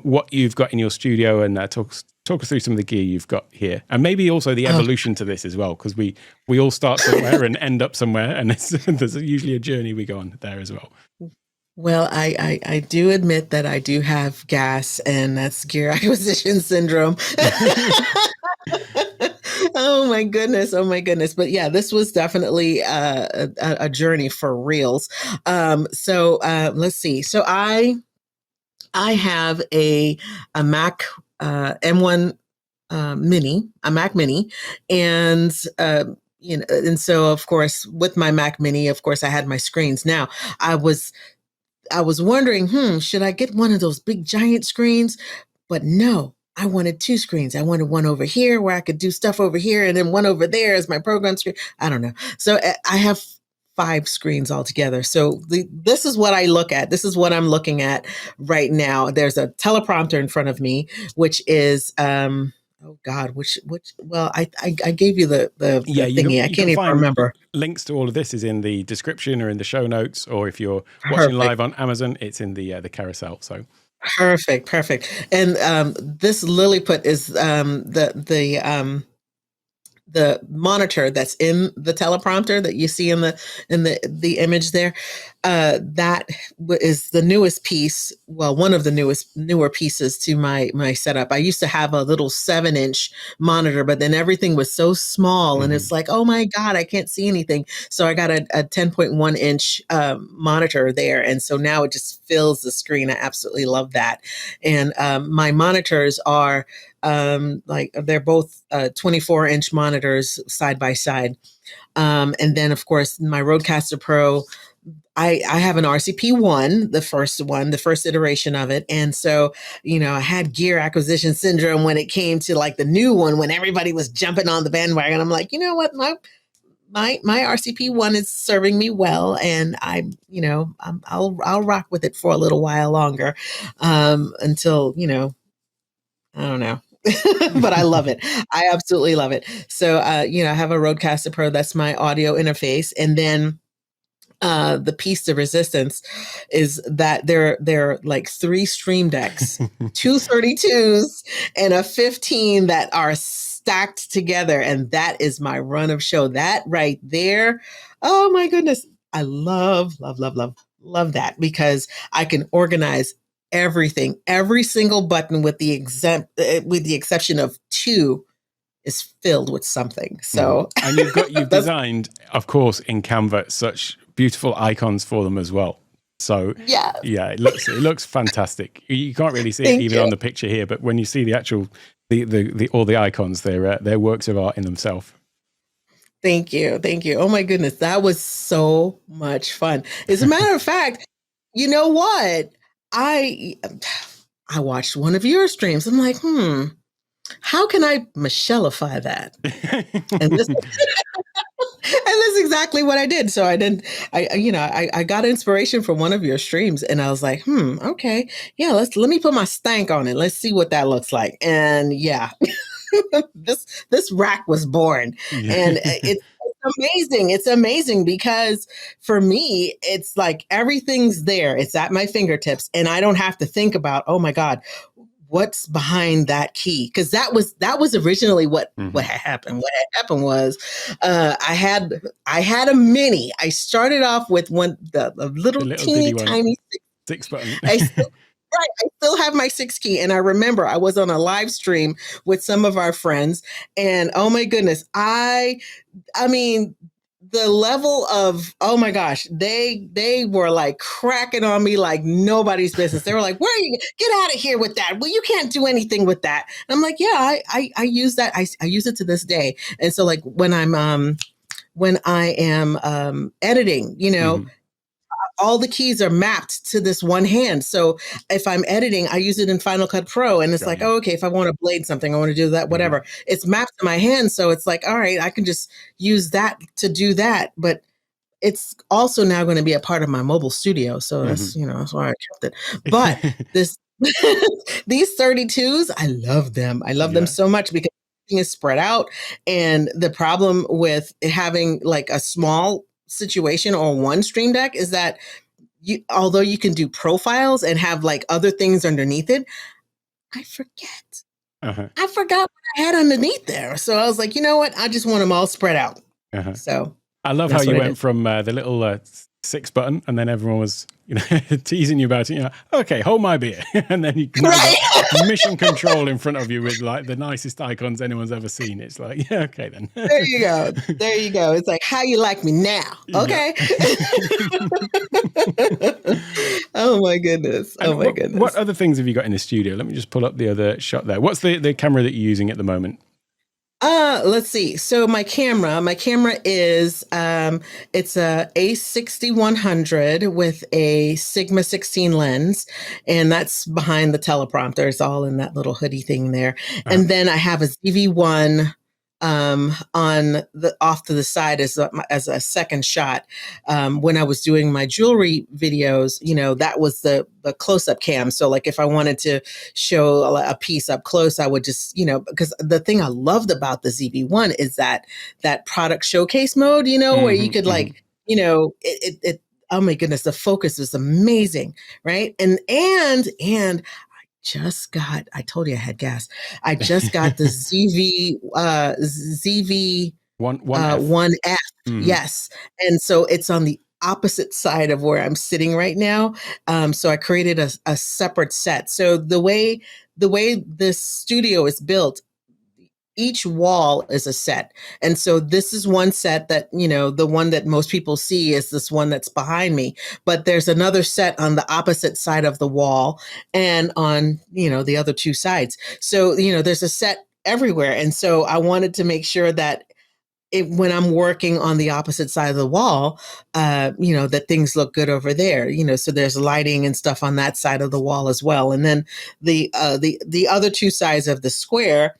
what you've got in your studio, and talk us through some of the gear you've got here, and maybe also the evolution to this as well, because we all start somewhere and end up somewhere, and there's usually a journey we go on there as well. Well, I do admit that I do have gas, and that's gear acquisition syndrome. Oh my goodness. But yeah, this was definitely a journey for reals. So let's see. So I have a Mac M1 Mini, a Mac Mini, and and so of course with my Mac Mini, of course I had my screens. Now I was wondering, should I get one of those big giant screens? But no. I wanted 2 screens. I wanted one over here where I could do stuff over here, and then one over there as my program screen. I don't know. So I have 5 screens altogether. So this is what I look at. This is what I'm looking at right now. There's a teleprompter in front of me, which is, oh God, well, I gave you the Yeah, thingy. I you can't can even find remember. links to all of this is in the description or in the show notes, or if you're watching Perfect. live on Amazon, it's in the carousel. So Perfect. Perfect. And this Lilliput is the monitor that's in the teleprompter that you see in the image there. That is the newest piece. Well, one of the newer pieces to my setup. I used to have a little 7-inch monitor, but then everything was so small, and it's like, oh my God, I can't see anything. So I got a 10.1-inch monitor there, and so now it just fills the screen. I absolutely love that. And my monitors are like they're both 24-inch monitors side by side. And then, of course, my Rodecaster Pro, I have an RCP1, the first iteration of it. And so, I had gear acquisition syndrome when it came to like the new one, when everybody was jumping on the bandwagon. I'm like, you know what? My RCP1 is serving me well, and I'll rock with it for a little while longer, until, I don't know. But I love it. I absolutely love it. So, I have a Rodecaster Pro. That's my audio interface. And then the piece of resistance is that there are like 3 Stream Decks, 2 32s, and a 15 that are stacked together. And that is my run of show. That right there. Oh my goodness. I love that, because I can organize everything. Every single button, with the exception of 2, is filled with something. So, and you've designed, of course, in Canva, such beautiful icons for them as well. So yeah, it looks fantastic. You can't really see it thank even you. on the picture here, but when you see the actual the all the icons, they're works of art in themselves. Thank you. Thank you. Oh my goodness. That was so much fun. As a matter of fact, you know what? I I watched one of your streams. I'm like, how can I Michelleify that? And this and that's exactly what I did. So I got inspiration from one of your streams, and I was like, okay, yeah, let me put my stank on it. Let's see what that looks like. And yeah, this rack was born. And it's amazing. It's amazing because for me, it's like everything's there. It's at my fingertips, and I don't have to think about, oh my God, what's behind that key, because that was originally what had happened. What had happened was I had a mini. I started off with the little teeny tiny 6 button. I still, right, I still have my 6 key, and I remember I was on a live stream with some of our friends, and oh my goodness, I mean, the level of, oh my gosh, they were like cracking on me like nobody's business. They were like, "Where are you? Get out of here with that! Well, you can't do anything with that." And I'm like, "Yeah, I use that. I use it to this day." And so, like when I am editing, all the keys are mapped to this one hand. So if I'm editing, I use it in Final Cut Pro, and it's oh, okay, if I want to blade something, I want to do that, whatever. It's mapped to my hand. So it's like, all right, I can just use that to do that. But it's also now going to be a part of my mobile studio. So that's why I kept it. But these 32s, I love them. I love them so much because everything is spread out. And the problem with having like a small situation or one Stream Deck is that although you can do profiles and have like other things underneath it, I forget. I forgot what I had underneath there. So I was like, you know what? I just want them all spread out. So I love how you went from the little 6 button, and then everyone was teasing you about it. Okay, hold my beer, and then you got mission control in front of you with like the nicest icons anyone's ever seen. It's like, yeah, okay then. There you go. There you go. It's like, how you like me now? Okay. Oh my goodness. Oh my goodness. What other things have you got in the studio? Let me just pull up the other shot there. What's the camera that you're using at the moment? Let's see. So my camera is it's a A6100 with a Sigma 16 lens, and that's behind the teleprompter. It's all in that little hoodie thing there. And then I have a ZV-1 on the off to the side as a second shot. When I was doing my jewelry videos, that was the close up cam. So like if I wanted to show a piece up close, I would just, because the thing I loved about the ZV-1 is that product showcase mode, where you could like, it oh my goodness, the focus is amazing, right? And I told you I had gas. I just got the ZV one F. Yes. And so it's on the opposite side of where I'm sitting right now. So I created a separate set. So the way this studio is built, each wall is a set. And so this is one set that, the one that most people see is this one that's behind me, but there's another set on the opposite side of the wall and on, the other two sides. So, there's a set everywhere. And so I wanted to make sure that when I'm working on the opposite side of the wall, that things look good over there, so there's lighting and stuff on that side of the wall as well. And then the other two sides of the square,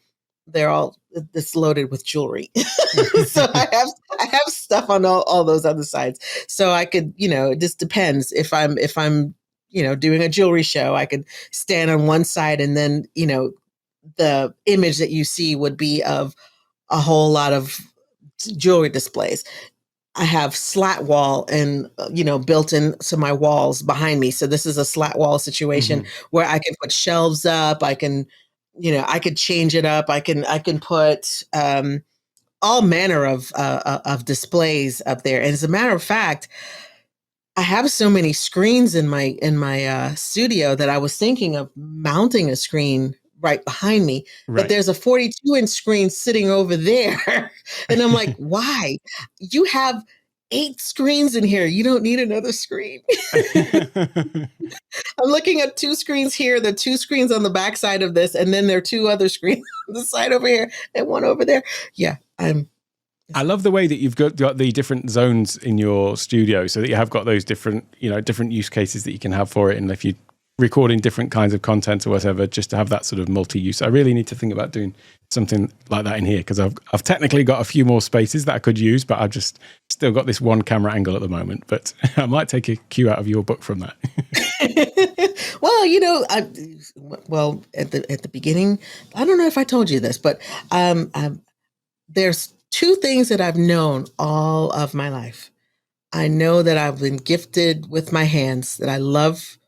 it's loaded with jewelry. So I have stuff on all those other sides. So I could, it just depends if I'm, doing a jewelry show, I could stand on one side and then, the image that you see would be of a whole lot of jewelry displays. I have slat wall and, built into my walls behind me. So this is a slat wall situation where I can put shelves up. I can, I could change it up. I can put all manner of displays up there. And as a matter of fact, I have so many screens in my studio that I was thinking of mounting a screen right behind me, but there's a 42-inch screen sitting over there. And I'm like, why? You have 8 screens in here. You don't need another screen. I'm looking at 2 screens here, the 2 screens on the back side of this, and then there are 2 other screens on the side over here and one over there. Yeah, I love the way that you've got the different zones in your studio, so that you have got those different use cases that you can have for it. And if you recording different kinds of content or whatever, just to have that sort of multi-use. I really need to think about doing something like that in here, because I've technically got a few more spaces that I could use, but I've just still got this one camera angle at the moment. But I might take a cue out of your book from that. Well, at the beginning, I don't know if I told you this, but there's 2 things that I've known all of my life. I know that I've been gifted with my hands, that I love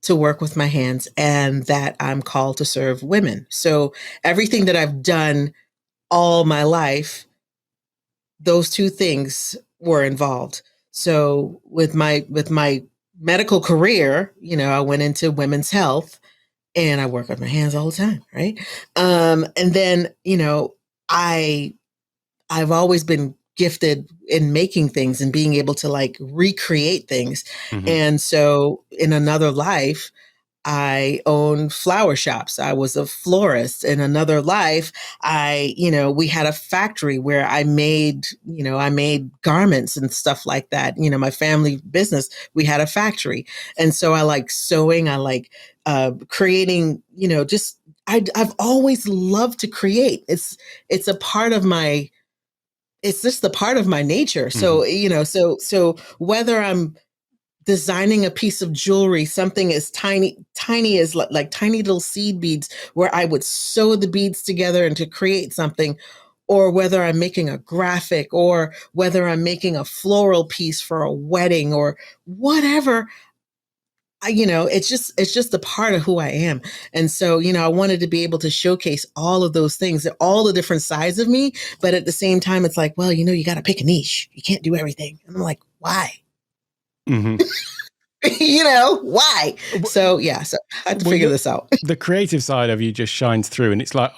to work with my hands, and that I'm called to serve women. So everything that I've done all my life, those 2 things were involved. So with my medical career, I went into women's health, and I work with my hands all the time, right? And then, I've always been gifted in making things and being able to like recreate things. And so in another life, I owned flower shops. I was a florist. In another life, we had a factory where I made garments and stuff like that. My family business, we had a factory. And so I like sewing. I like creating, I've always loved to create. It's just the part of my nature. So, so whether I'm designing a piece of jewelry, something as tiny as like tiny little seed beads where I would sew the beads together and to create something, or whether I'm making a graphic, or whether I'm making a floral piece for a wedding or whatever, it's just a part of who I am. And so, I wanted to be able to showcase all of those things, all the different sides of me. But at the same time, it's like, well, you got to pick a niche. You can't do everything. And I'm like, why? Why? So, yeah, so I had to figure this out. The creative side of you just shines through. And it's like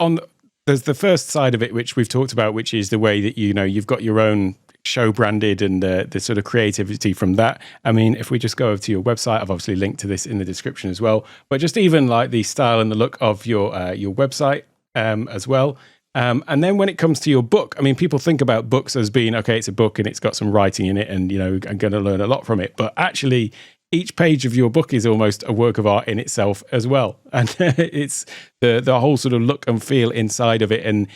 there's the first side of it, which we've talked about, which is the way that, you've got your own show branded and the sort of creativity from that. I mean, if we just go over to your website, I've obviously linked to this in the description as well, but just even like the style and the look of your website as well. And then when it comes to your book, I mean, people think about books as being, okay, it's a book and it's got some writing in it and, I'm going to learn a lot from it. But actually, each page of your book is almost a work of art in itself as well. And it's the whole sort of look and feel inside of it. And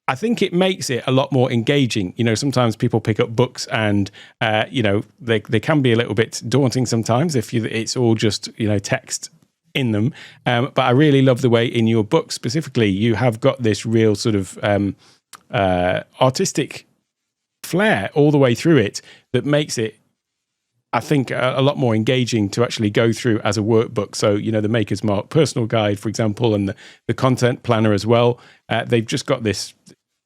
I think it makes it a lot more engaging. Sometimes people pick up books and, they can be a little bit daunting sometimes if it's all just, text in them. But I really love the way in your book specifically, you have got this real sort of artistic flair all the way through it that makes it, I think, a lot more engaging to actually go through as a workbook. So, the Maker's Mark personal guide, for example, and the content planner as well. They've just got this,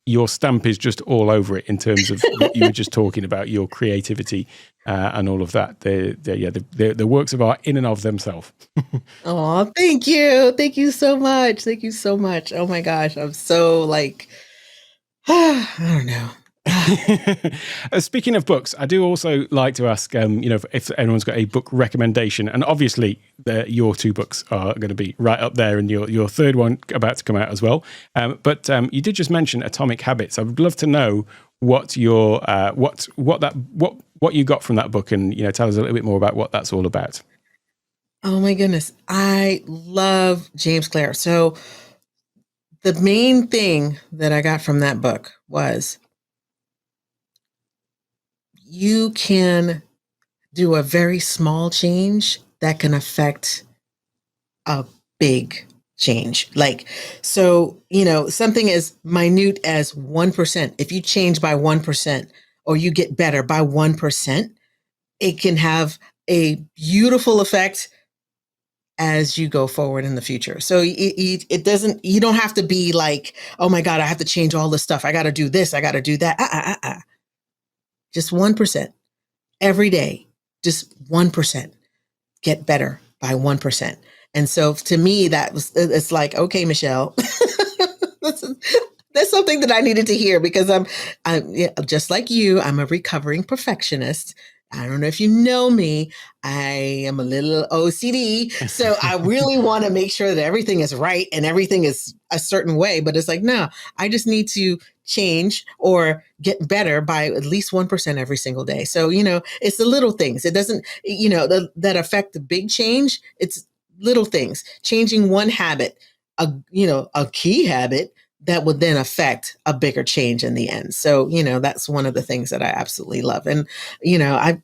your stamp is just all over it in terms of what you were just talking about, your creativity and all of that. The works of art in and of themselves. Oh, thank you. Thank you so much. Thank you so much. Oh my gosh. I'm so like, I don't know. Speaking of books, I do also like to ask, if anyone's got a book recommendation, and obviously your two books are going to be right up there, and your third one about to come out as well. But you did just mention Atomic Habits. I would love to know what your what you got from that book, and tell us a little bit more about what that's all about. Oh my goodness, I love James Clear. So the main thing that I got from that book was, you can do a very small change that can affect a big change. Like, so, something as minute as 1%, if you change by 1% or you get better by 1%, it can have a beautiful effect as you go forward in the future. So it doesn't, you don't have to be like, oh my God, I have to change all this stuff. I got to do this. I got to do that. Just 1% every day, just 1%, get better by 1%. And so to me, it's like, okay, Michelle, that's something that I needed to hear, because I'm just like you, I'm a recovering perfectionist. I don't know if you know me, I am a little OCD. So I really want to make sure that everything is right and everything is a certain way. But it's like, no, I just need to change or get better by at least 1% every single day. So, it's the little things. It doesn't, that affect the big change. It's little things, changing one habit, a key habit that would then affect a bigger change in the end. So, that's one of the things that I absolutely love. And,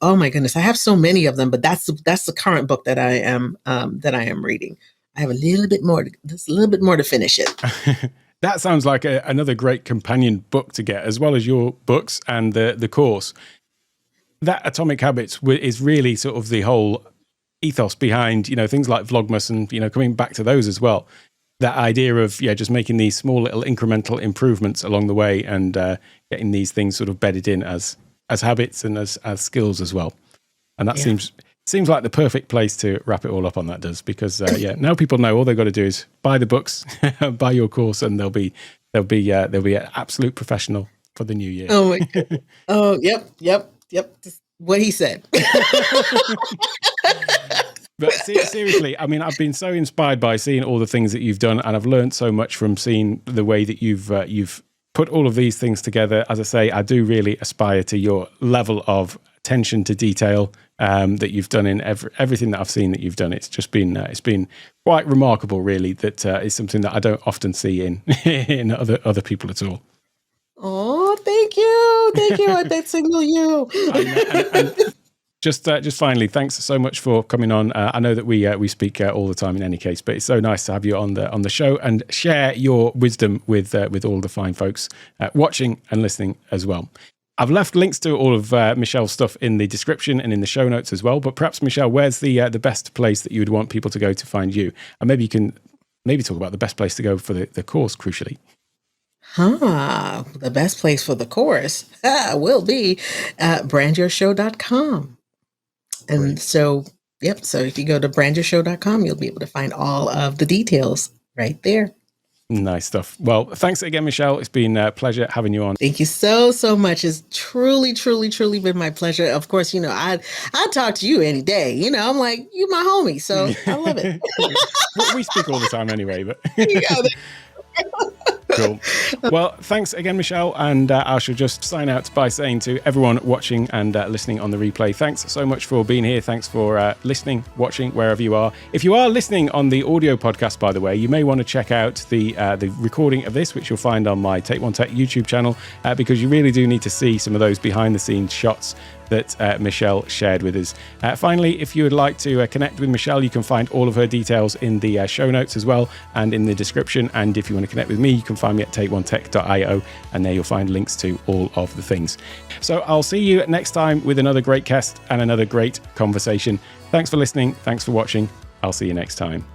oh my goodness, I have so many of them, but that's the current book that I am reading. I have a little bit more to finish it. That sounds like another great companion book to get, as well as your books and the course. That Atomic Habits is really sort of the whole ethos behind, things like Vlogmas and, coming back to those as well. That idea of, just making these small little incremental improvements along the way and getting these things sort of bedded in as habits and as skills as well. And that seems like the perfect place to wrap it all up on, that does, because now people know all they've got to do is buy the books, buy your course, and they'll be an absolute professional for the new year. Oh my God. Oh, yep. Just what he said. But seriously, I mean, I've been so inspired by seeing all the things that you've done, and I've learned so much from seeing the way that you've put all of these things together. As I say, I do really aspire to your level of attention to detail that you've done in everything that I've seen that you've done. It's just been it's been quite remarkable, really. That is something that I don't often see in other people at all. Oh, thank you. I signal you. And just finally, thanks so much for coming on. I know that we speak all the time in any case, but it's so nice to have you on the show and share your wisdom with all the fine folks watching and listening as well. I've left links to all of Michelle's stuff in the description and in the show notes as well. But perhaps, Michelle, where's the best place that you would want people to go to find you? And maybe you can talk about the best place to go for the course, crucially. The best place for the course will be brandyourshow.com. And Great. so if you go to brandyourshow.com, you'll be able to find all of the details right there. Nice stuff. Well, thanks again, Michelle. It's been a pleasure having you on. Thank you so much. It's truly been my pleasure. Of course, I'd talk to you any day. I'm like, you my homie, so I love it. We speak all the time anyway, but Cool. Well, thanks again, Michelle. And I shall just sign out by saying to everyone watching and listening on the replay, thanks so much for being here. Thanks for listening, watching, wherever you are. If you are listening on the audio podcast, by the way, you may want to check out the recording of this, which you'll find on my Take One Tech YouTube channel, because you really do need to see some of those behind the scenes shots that Michelle shared with us. Finally, if you would like to connect with Michelle, you can find all of her details in the show notes as well and in the description. And if you want to connect with me, you can find me at takeonetech.io, and there you'll find links to all of the things. So I'll see you next time with another great guest and another great conversation. Thanks for listening. Thanks for watching. I'll see you next time.